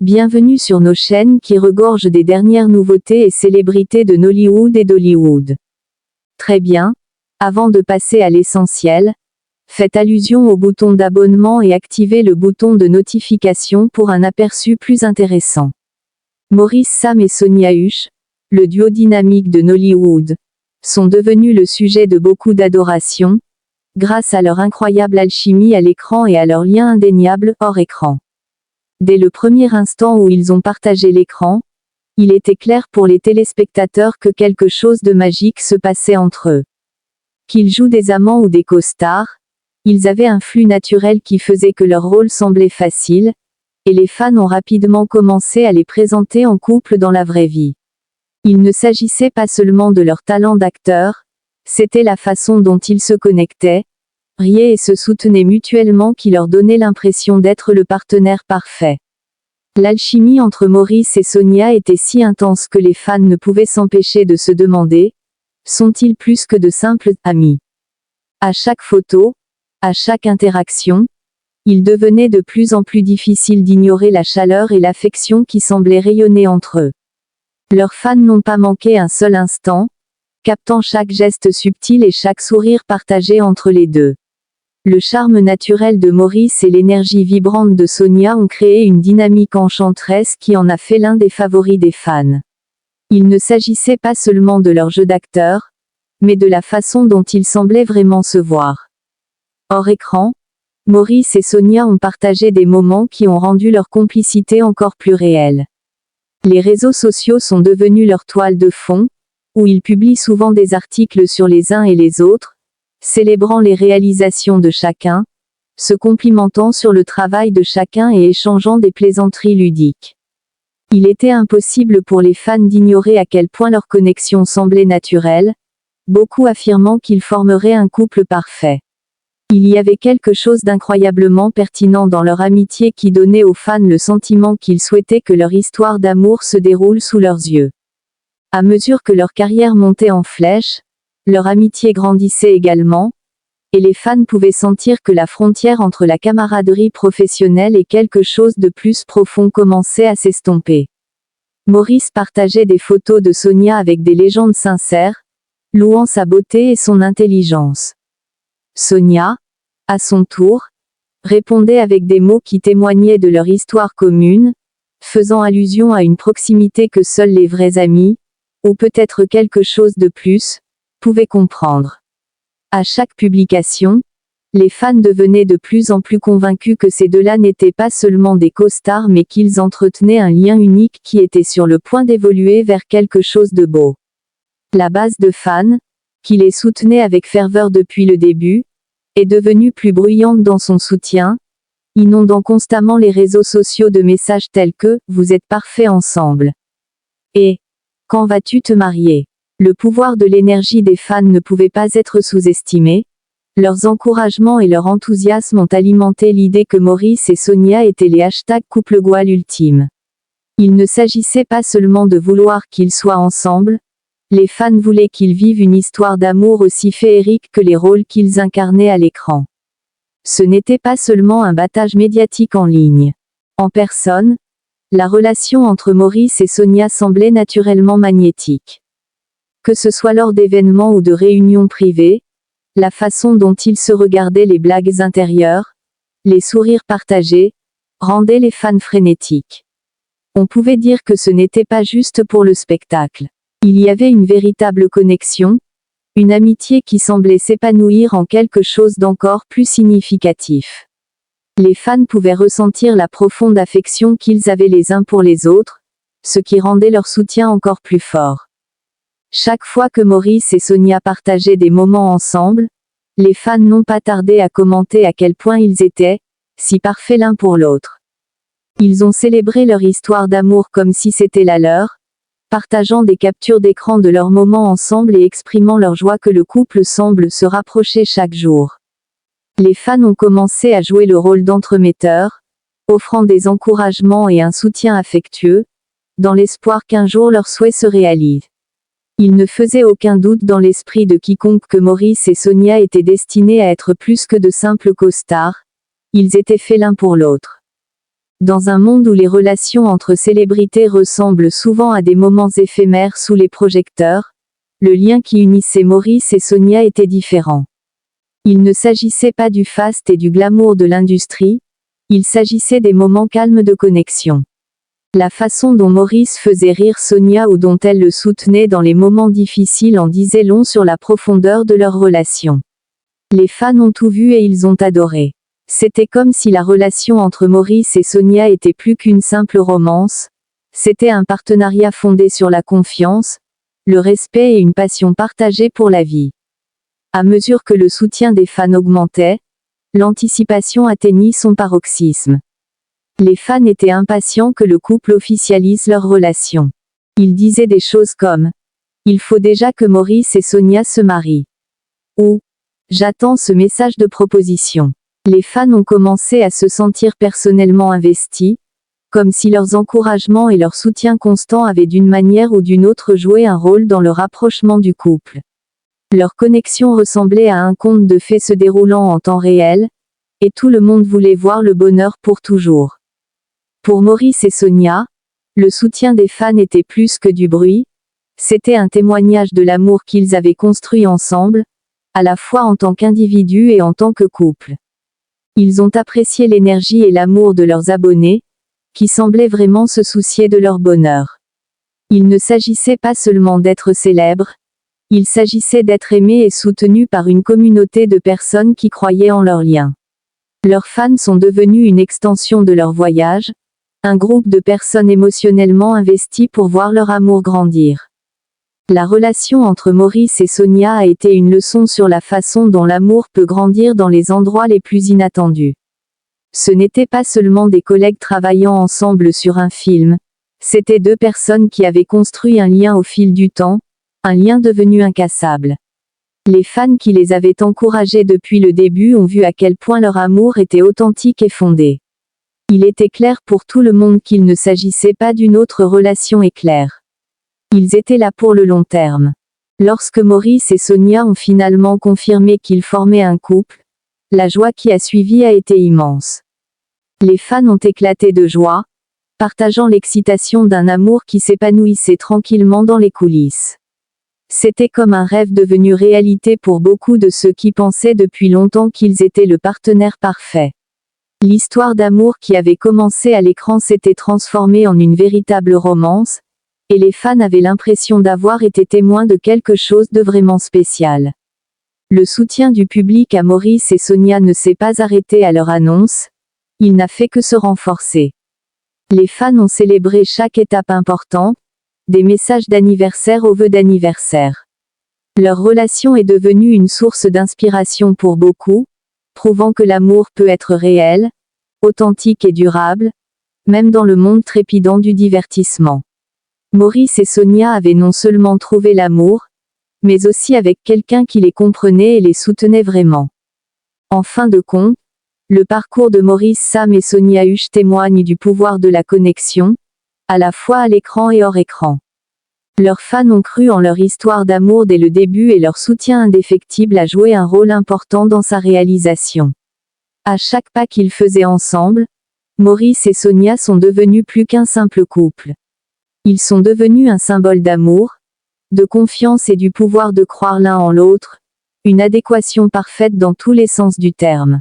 Bienvenue sur nos chaînes qui regorgent des dernières nouveautés et célébrités de Nollywood et d'Hollywood. Très bien, avant de passer à l'essentiel, faites allusion au bouton d'abonnement et activez le bouton de notification pour un aperçu plus intéressant. Maurice Sam et Sonia Huche, le duo dynamique de Nollywood, sont devenus le sujet de beaucoup d'adoration, grâce à leur incroyable alchimie à l'écran et à leur lien indéniable hors écran. Dès le premier instant où ils ont partagé l'écran, il était clair pour les téléspectateurs que quelque chose de magique se passait entre eux. Qu'ils jouent des amants ou des costards, ils avaient un flux naturel qui faisait que leur rôle semblait facile, et les fans ont rapidement commencé à les présenter en couple dans la vraie vie. Il ne s'agissait pas seulement de leur talent d'acteur, c'était la façon dont ils se connectaient, riaient et se soutenaient mutuellement qui leur donnait l'impression d'être le partenaire parfait. L'alchimie entre Maurice et Sonia était si intense que les fans ne pouvaient s'empêcher de se demander, sont-ils plus que de simples amis? À chaque photo, à chaque interaction, il devenait de plus en plus difficile d'ignorer la chaleur et l'affection qui semblaient rayonner entre eux. Leurs fans n'ont pas manqué un seul instant, captant chaque geste subtil et chaque sourire partagé entre les deux. Le charme naturel de Maurice et l'énergie vibrante de Sonia ont créé une dynamique enchanteresse qui en a fait l'un des favoris des fans. Il ne s'agissait pas seulement de leur jeu d'acteur, mais de la façon dont ils semblaient vraiment se voir. Hors écran, Maurice et Sonia ont partagé des moments qui ont rendu leur complicité encore plus réelle. Les réseaux sociaux sont devenus leur toile de fond, où ils publient souvent des articles sur les uns et les autres, célébrant les réalisations de chacun, se complimentant sur le travail de chacun et échangeant des plaisanteries ludiques. Il était impossible pour les fans d'ignorer à quel point leur connexion semblait naturelle, beaucoup affirmant qu'ils formeraient un couple parfait. Il y avait quelque chose d'incroyablement pertinent dans leur amitié qui donnait aux fans le sentiment qu'ils souhaitaient que leur histoire d'amour se déroule sous leurs yeux. À mesure que leur carrière montait en flèche, leur amitié grandissait également, et les fans pouvaient sentir que la frontière entre la camaraderie professionnelle et quelque chose de plus profond commençait à s'estomper. Maurice partageait des photos de Sonia avec des légendes sincères, louant sa beauté et son intelligence. Sonia, à son tour, répondait avec des mots qui témoignaient de leur histoire commune, faisant allusion à une proximité que seuls les vrais amis, ou peut-être quelque chose de plus, pouvaient comprendre. À chaque publication, les fans devenaient de plus en plus convaincus que ces deux-là n'étaient pas seulement des costards mais qu'ils entretenaient un lien unique qui était sur le point d'évoluer vers quelque chose de beau. La base de fans, qui les soutenait avec ferveur depuis le début, est devenue plus bruyante dans son soutien, inondant constamment les réseaux sociaux de messages tels que « Vous êtes parfaits ensemble » et « Quand vas-tu te marier ?» Le pouvoir de l'énergie des fans ne pouvait pas être sous-estimé. Leurs encouragements et leur enthousiasme ont alimenté l'idée que Maurice et Sonia étaient les couple goal ultime. Il ne s'agissait pas seulement de vouloir qu'ils soient ensemble, les fans voulaient qu'ils vivent une histoire d'amour aussi féerique que les rôles qu'ils incarnaient à l'écran. Ce n'était pas seulement un battage médiatique en ligne. En personne, la relation entre Maurice et Sonia semblait naturellement magnétique. Que ce soit lors d'événements ou de réunions privées, la façon dont ils se regardaient, les blagues intérieures, les sourires partagés, rendaient les fans frénétiques. On pouvait dire que ce n'était pas juste pour le spectacle. Il y avait une véritable connexion, une amitié qui semblait s'épanouir en quelque chose d'encore plus significatif. Les fans pouvaient ressentir la profonde affection qu'ils avaient les uns pour les autres, ce qui rendait leur soutien encore plus fort. Chaque fois que Maurice et Sonia partageaient des moments ensemble, les fans n'ont pas tardé à commenter à quel point ils étaient si parfaits l'un pour l'autre. Ils ont célébré leur histoire d'amour comme si c'était la leur, partageant des captures d'écran de leurs moments ensemble et exprimant leur joie que le couple semble se rapprocher chaque jour. Les fans ont commencé à jouer le rôle d'entremetteurs, offrant des encouragements et un soutien affectueux, dans l'espoir qu'un jour leurs souhaits se réalisent. Il ne faisait aucun doute dans l'esprit de quiconque que Maurice et Sonia étaient destinés à être plus que de simples costards, ils étaient faits l'un pour l'autre. Dans un monde où les relations entre célébrités ressemblent souvent à des moments éphémères sous les projecteurs, le lien qui unissait Maurice et Sonia était différent. Il ne s'agissait pas du faste et du glamour de l'industrie, il s'agissait des moments calmes de connexion. La façon dont Maurice faisait rire Sonia ou dont elle le soutenait dans les moments difficiles en disait long sur la profondeur de leur relation. Les fans ont tout vu et ils ont adoré. C'était comme si la relation entre Maurice et Sonia était plus qu'une simple romance, c'était un partenariat fondé sur la confiance, le respect et une passion partagée pour la vie. À mesure que le soutien des fans augmentait, l'anticipation atteignit son paroxysme. Les fans étaient impatients que le couple officialise leur relation. Ils disaient des choses comme « Il faut déjà que Maurice et Sonia se marient » ou « J'attends ce message de proposition ». Les fans ont commencé à se sentir personnellement investis, comme si leurs encouragements et leur soutien constant avaient d'une manière ou d'une autre joué un rôle dans le rapprochement du couple. Leur connexion ressemblait à un conte de fées se déroulant en temps réel, et tout le monde voulait voir le bonheur pour toujours. Pour Maurice et Sonia, le soutien des fans était plus que du bruit, c'était un témoignage de l'amour qu'ils avaient construit ensemble, à la fois en tant qu'individus et en tant que couple. Ils ont apprécié l'énergie et l'amour de leurs abonnés, qui semblaient vraiment se soucier de leur bonheur. Il ne s'agissait pas seulement d'être célèbres, il s'agissait d'être aimés et soutenus par une communauté de personnes qui croyaient en leurs liens. Leurs fans sont devenus une extension de leur voyage, un groupe de personnes émotionnellement investies pour voir leur amour grandir. La relation entre Maurice et Sonia a été une leçon sur la façon dont l'amour peut grandir dans les endroits les plus inattendus. Ce n'étaient pas seulement des collègues travaillant ensemble sur un film, c'étaient deux personnes qui avaient construit un lien au fil du temps, un lien devenu incassable. Les fans qui les avaient encouragés depuis le début ont vu à quel point leur amour était authentique et fondé. Il était clair pour tout le monde qu'il ne s'agissait pas d'une autre relation éclair. Ils étaient là pour le long terme. Lorsque Maurice et Sonia ont finalement confirmé qu'ils formaient un couple, la joie qui a suivi a été immense. Les fans ont éclaté de joie, partageant l'excitation d'un amour qui s'épanouissait tranquillement dans les coulisses. C'était comme un rêve devenu réalité pour beaucoup de ceux qui pensaient depuis longtemps qu'ils étaient le partenaire parfait. L'histoire d'amour qui avait commencé à l'écran s'était transformée en une véritable romance, et les fans avaient l'impression d'avoir été témoins de quelque chose de vraiment spécial. Le soutien du public à Maurice et Sonia ne s'est pas arrêté à leur annonce, il n'a fait que se renforcer. Les fans ont célébré chaque étape importante, des messages d'anniversaire aux vœux d'anniversaire. Leur relation est devenue une source d'inspiration pour beaucoup, prouvant que l'amour peut être réel, authentique et durable, même dans le monde trépidant du divertissement. Maurice et Sonia avaient non seulement trouvé l'amour, mais aussi avec quelqu'un qui les comprenait et les soutenait vraiment. En fin de compte, le parcours de Maurice, Sam et Sonia Huche témoigne du pouvoir de la connexion, à la fois à l'écran et hors écran. Leurs fans ont cru en leur histoire d'amour dès le début et leur soutien indéfectible a joué un rôle important dans sa réalisation. À chaque pas qu'ils faisaient ensemble, Maurice et Sonia sont devenus plus qu'un simple couple. Ils sont devenus un symbole d'amour, de confiance et du pouvoir de croire l'un en l'autre, une adéquation parfaite dans tous les sens du terme.